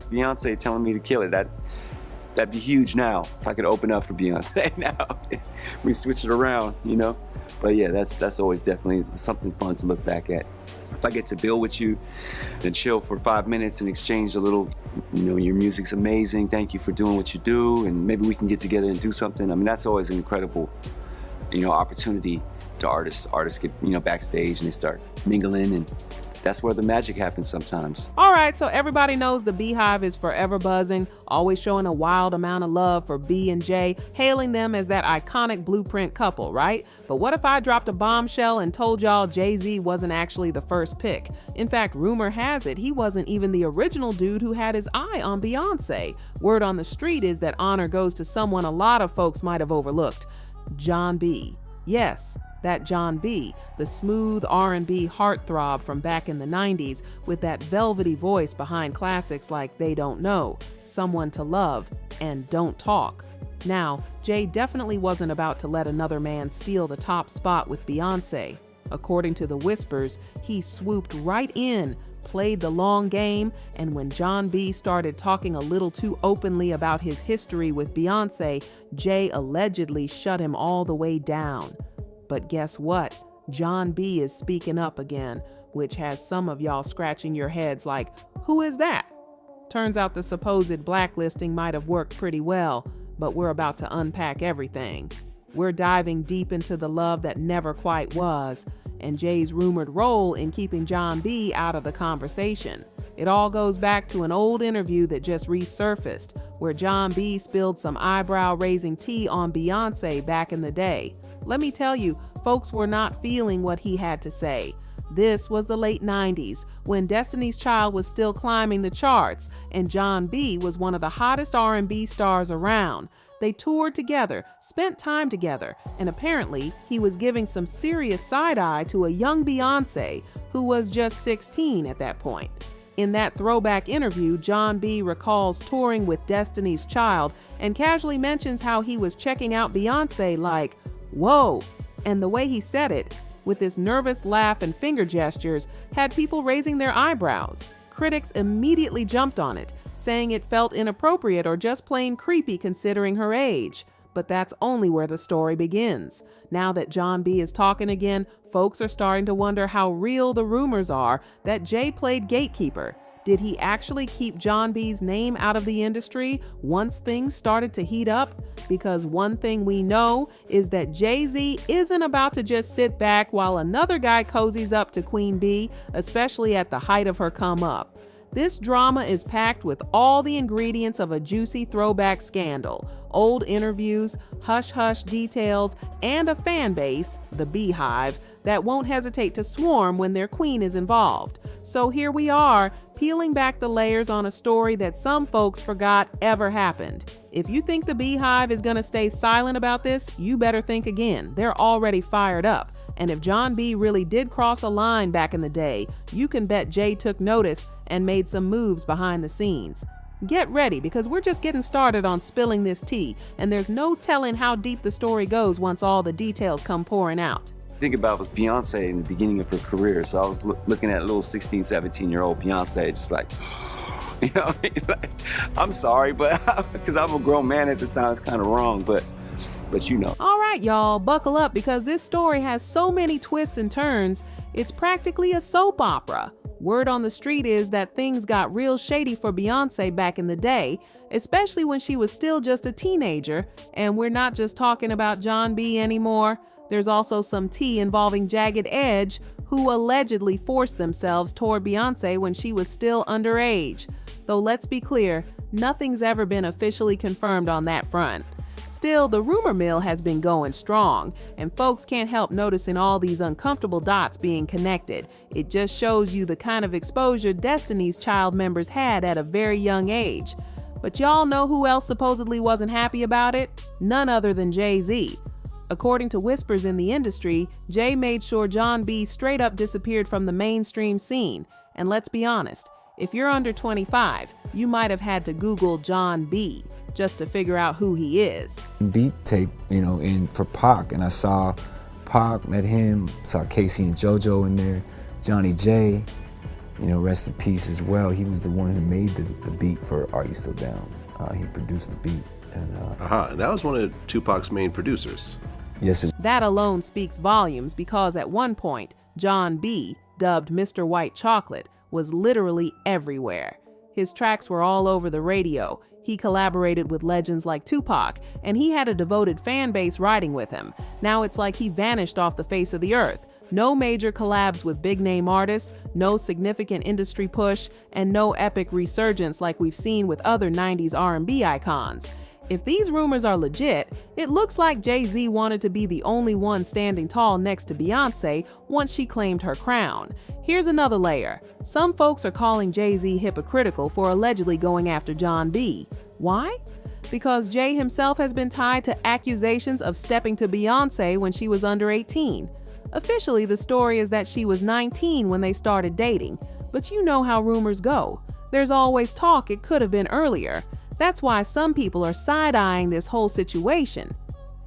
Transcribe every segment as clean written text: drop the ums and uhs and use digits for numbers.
to Beyonce telling me to kill it. That'd be huge now if I could open up for Beyonce now. We switch it around, you know? But yeah, that's always definitely something fun to look back at. If I get to build with you and chill for 5 minutes and exchange a little, you know, your music's amazing, thank you for doing what you do, and maybe we can get together and do something. I mean, that's always an incredible, you know, opportunity to artists. Artists get, you know, backstage and they start mingling, and that's where the magic happens sometimes. All right, so everybody knows the Beehive is forever buzzing, always showing a wild amount of love for B and J, hailing them as that iconic blueprint couple, right? But what if I dropped a bombshell and told y'all Jay-Z wasn't actually the first pick? In fact, rumor has it he wasn't even the original dude who had his eye on Beyonce. Word on the street is that honor goes to someone a lot of folks might have overlooked, Jon B. Yes, that Jon B, the smooth R&B heartthrob from back in the 90s with that velvety voice behind classics like They Don't Know, Someone to Love, and Don't Talk. Now, Jay definitely wasn't about to let another man steal the top spot with Beyonce. According to the whispers, he swooped right in, played the long game, and when Jon B started talking a little too openly about his history with Beyonce, Jay allegedly shut him all the way down. But guess what? Jon B is speaking up again, which has some of y'all scratching your heads like, who is that? Turns out the supposed blacklisting might have worked pretty well, but we're about to unpack everything. We're diving deep into the love that never quite was, and Jay's rumored role in keeping Jon B out of the conversation. It all goes back to an old interview that just resurfaced, where Jon B spilled some eyebrow-raising tea on Beyonce back in the day. Let me tell you, folks were not feeling what he had to say. This was the late 90s, when Destiny's Child was still climbing the charts, and Jon B was one of the hottest R&B stars around. They toured together, spent time together, and apparently he was giving some serious side-eye to a young Beyoncé, who was just 16 at that point. In that throwback interview, Jon B recalls touring with Destiny's Child and casually mentions how he was checking out Beyoncé like, whoa, and the way he said it, with this nervous laugh and finger gestures, had people raising their eyebrows. Critics immediately jumped on it, saying it felt inappropriate or just plain creepy considering her age. But that's only where the story begins. Now that Jon B is talking again, folks are starting to wonder how real the rumors are that Jay played gatekeeper. Did he actually keep Jon B's name out of the industry once things started to heat up? Because one thing we know is that Jay-Z isn't about to just sit back while another guy cozies up to Queen B, especially at the height of her come up. This drama is packed with all the ingredients of a juicy throwback scandal, old interviews, hush-hush details, and a fan base, the Beehive, that won't hesitate to swarm when their queen is involved. So here we are, peeling back the layers on a story that some folks forgot ever happened. If you think the Beehive is gonna stay silent about this, you better think again. They're already fired up. And if Jon B really did cross a line back in the day, you can bet Jay took notice and made some moves behind the scenes. Get ready, because we're just getting started on spilling this tea, and there's no telling how deep the story goes once all the details come pouring out. Think about with Beyonce in the beginning of her career. So I was looking at a little 16, 17-year-old Beyonce, just like, you know, like, I'm sorry, but because I'm a grown man at the time, it's kind of wrong, but you know. All right, y'all, buckle up, because this story has so many twists and turns, it's practically a soap opera. Word on the street is that things got real shady for Beyonce back in the day, especially when she was still just a teenager, and we're not just talking about Jon B anymore. There's also some tea involving Jagged Edge, who allegedly forced themselves toward Beyonce when she was still underage. Though let's be clear, nothing's ever been officially confirmed on that front. Still, the rumor mill has been going strong, and folks can't help noticing all these uncomfortable dots being connected. It just shows you the kind of exposure Destiny's Child members had at a very young age. But y'all know who else supposedly wasn't happy about it? None other than Jay-Z. According to whispers in the industry, Jay made sure Jon B straight up disappeared from the mainstream scene. And let's be honest, if you're under 25, you might have had to Google Jon B just to figure out who he is. Beat tape, you know, in for Pac, and I saw Pac, met him, saw Casey and JoJo in there, Johnny J, you know, rest in peace as well. He was the one who made the beat for Are You Still Down? He produced the beat. And that was one of Tupac's main producers. Yes, That alone speaks volumes because at one point, John B., dubbed Mr. White Chocolate, was literally everywhere. His tracks were all over the radio. He collaborated with legends like Tupac, and he had a devoted fan base riding with him. Now it's like he vanished off the face of the earth. No major collabs with big-name artists, no significant industry push, and no epic resurgence like we've seen with other 90s R&B icons. If these rumors are legit, it looks like Jay-Z wanted to be the only one standing tall next to Beyoncé once she claimed her crown. Here's another layer. Some folks are calling Jay-Z hypocritical for allegedly going after John B. Why? Because Jay himself has been tied to accusations of stepping to Beyoncé when she was under 18. Officially, the story is that she was 19 when they started dating, but you know how rumors go. There's always talk it could have been earlier. That's why some people are side-eyeing this whole situation.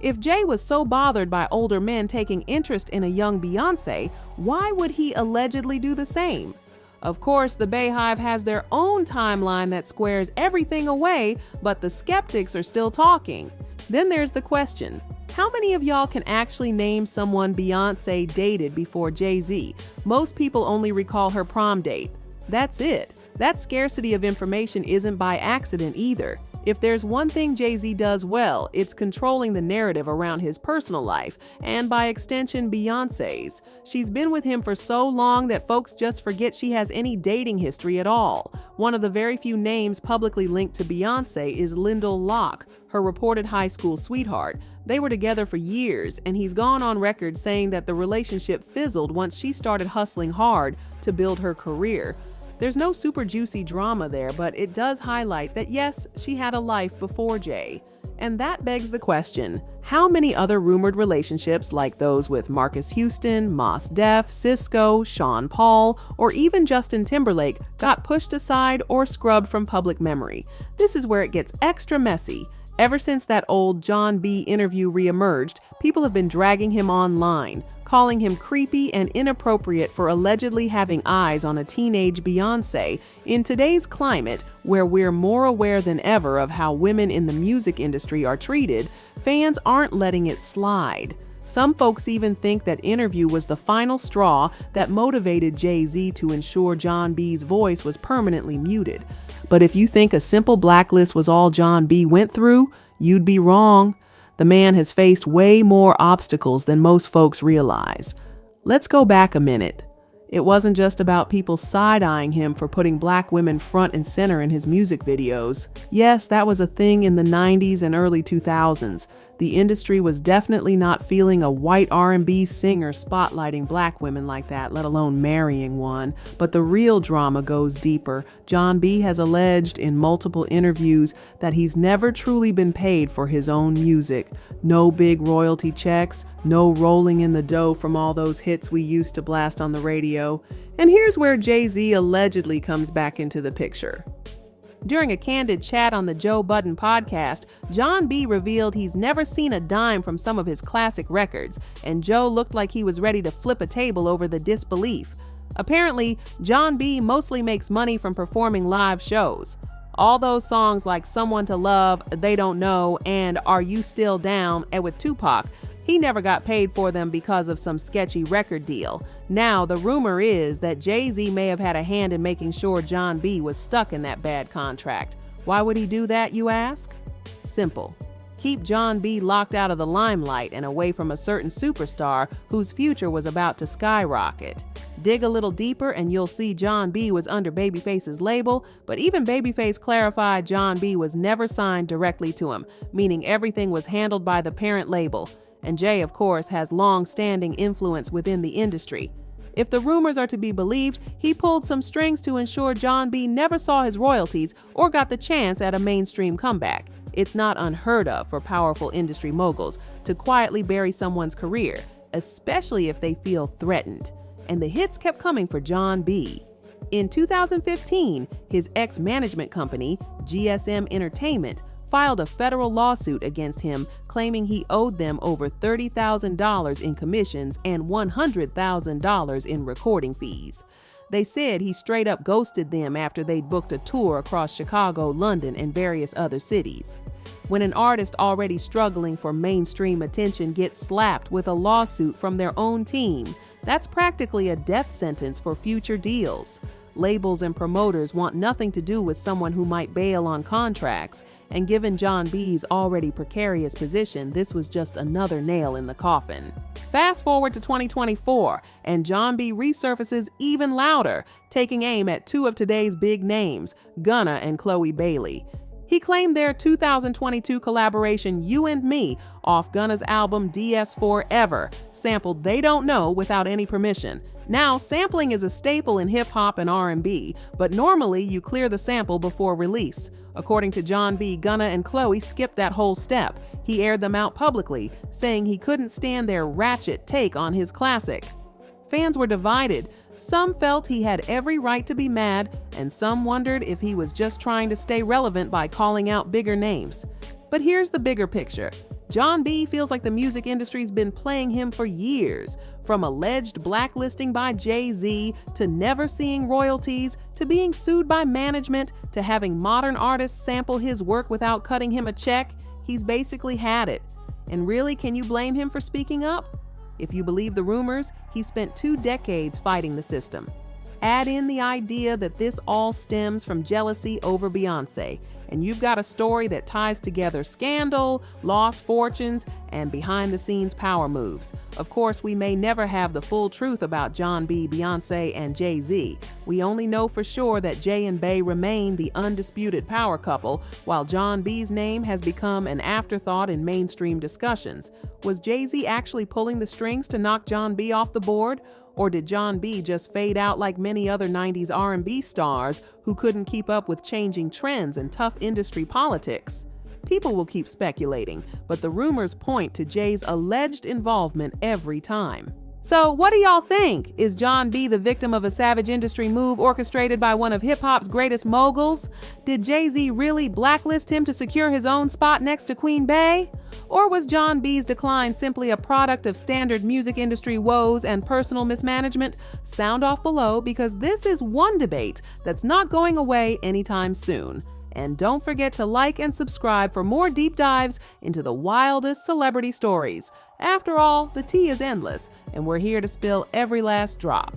If Jay was so bothered by older men taking interest in a young Beyoncé, why would he allegedly do the same? Of course, the Beehive has their own timeline that squares everything away, but the skeptics are still talking. Then there's the question, how many of y'all can actually name someone Beyoncé dated before Jay-Z? Most people only recall her prom date. That's it. That scarcity of information isn't by accident either. If there's one thing Jay-Z does well, it's controlling the narrative around his personal life, and by extension, Beyoncé's. She's been with him for so long that folks just forget she has any dating history at all. One of the very few names publicly linked to Beyoncé is Lyndall Locke, her reported high school sweetheart. They were together for years, and he's gone on record saying that the relationship fizzled once she started hustling hard to build her career. There's no super juicy drama there, but it does highlight that yes, she had a life before Jay. And that begs the question, how many other rumored relationships like those with Marcus Houston, Mos Def, Cisco, Sean Paul, or even Justin Timberlake got pushed aside or scrubbed from public memory? This is where it gets extra messy. Ever since that old John B. interview reemerged, people have been dragging him online, calling him creepy and inappropriate for allegedly having eyes on a teenage Beyoncé. In today's climate, where we're more aware than ever of how women in the music industry are treated, fans aren't letting it slide. Some folks even think that interview was the final straw that motivated Jay-Z to ensure John B's voice was permanently muted. But if you think a simple blacklist was all John B went through, you'd be wrong. The man has faced way more obstacles than most folks realize. Let's go back a minute. It wasn't just about people side-eyeing him for putting black women front and center in his music videos. Yes, that was a thing in the 90s and early 2000s. The industry was definitely not feeling a white R&B singer spotlighting black women like that, let alone marrying one. But the real drama goes deeper. John B has alleged in multiple interviews that he's never truly been paid for his own music. No big royalty checks, no rolling in the dough from all those hits we used to blast on the radio. And here's where Jay-Z allegedly comes back into the picture. During a candid chat on the Joe Budden podcast, John B revealed he's never seen a dime from some of his classic records, and Joe looked like he was ready to flip a table over the disbelief. Apparently, John B mostly makes money from performing live shows. All those songs like Someone to Love, They Don't Know, and Are You Still Down, and with Tupac, he never got paid for them because of some sketchy record deal. Now, the rumor is that Jay-Z may have had a hand in making sure John B was stuck in that bad contract. Why would he do that, you ask? Simple. Keep John B locked out of the limelight and away from a certain superstar whose future was about to skyrocket. Dig a little deeper and you'll see John B was under Babyface's label, but even Babyface clarified John B was never signed directly to him, meaning everything was handled by the parent label. And Jay, of course, has long-standing influence within the industry. If the rumors are to be believed, he pulled some strings to ensure John B never saw his royalties or got the chance at a mainstream comeback. It's not unheard of for powerful industry moguls to quietly bury someone's career, especially if they feel threatened. And the hits kept coming for John B. In 2015, his ex-management company, GSM Entertainment, filed a federal lawsuit against him, claiming he owed them over $30,000 in commissions and $100,000 in recording fees. They said he straight up ghosted them after they'd booked a tour across Chicago, London, and various other cities. When an artist already struggling for mainstream attention gets slapped with a lawsuit from their own team, that's practically a death sentence for future deals. Labels and promoters want nothing to do with someone who might bail on contracts, and given Jon B's already precarious position, this was just another nail in the coffin. Fast forward to 2024, and Jon B resurfaces even louder, taking aim at two of today's big names, Gunna and Chloe Bailey. He claimed their 2022 collaboration You and Me off Gunna's album DS4 Ever sampled They Don't Know without any permission. Now, sampling is a staple in hip-hop and R&B, but normally you clear the sample before release. According to Jon B, Gunna and Chloe skipped that whole step. He aired them out publicly, saying he couldn't stand their ratchet take on his classic. Fans were divided. Some felt he had every right to be mad, and some wondered if he was just trying to stay relevant by calling out bigger names. But here's the bigger picture. Jon B feels like the music industry's been playing him for years, from alleged blacklisting by Jay-Z, to never seeing royalties, to being sued by management, to having modern artists sample his work without cutting him a check. He's basically had it. And really, can you blame him for speaking up? If you believe the rumors, he spent 2 decades fighting the system. Add in the idea that this all stems from jealousy over Beyonce, and you've got a story that ties together scandal, lost fortunes, and behind-the-scenes power moves. Of course, we may never have the full truth about Jon B, Beyonce, and Jay-Z. We only know for sure that Jay and Bey remain the undisputed power couple, while Jon B's name has become an afterthought in mainstream discussions. Was Jay-Z actually pulling the strings to knock Jon B off the board? Or did Jon B just fade out like many other 90s R&B stars who couldn't keep up with changing trends and tough industry politics? People will keep speculating, but the rumors point to Jay's alleged involvement every time. So what do y'all think? Is Jon B the victim of a savage industry move orchestrated by one of hip-hop's greatest moguls? Did Jay-Z really blacklist him to secure his own spot next to Queen Bey? Or was Jon B's decline simply a product of standard music industry woes and personal mismanagement? Sound off below, because this is one debate that's not going away anytime soon. And don't forget to like and subscribe for more deep dives into the wildest celebrity stories. After all, the tea is endless, and we're here to spill every last drop.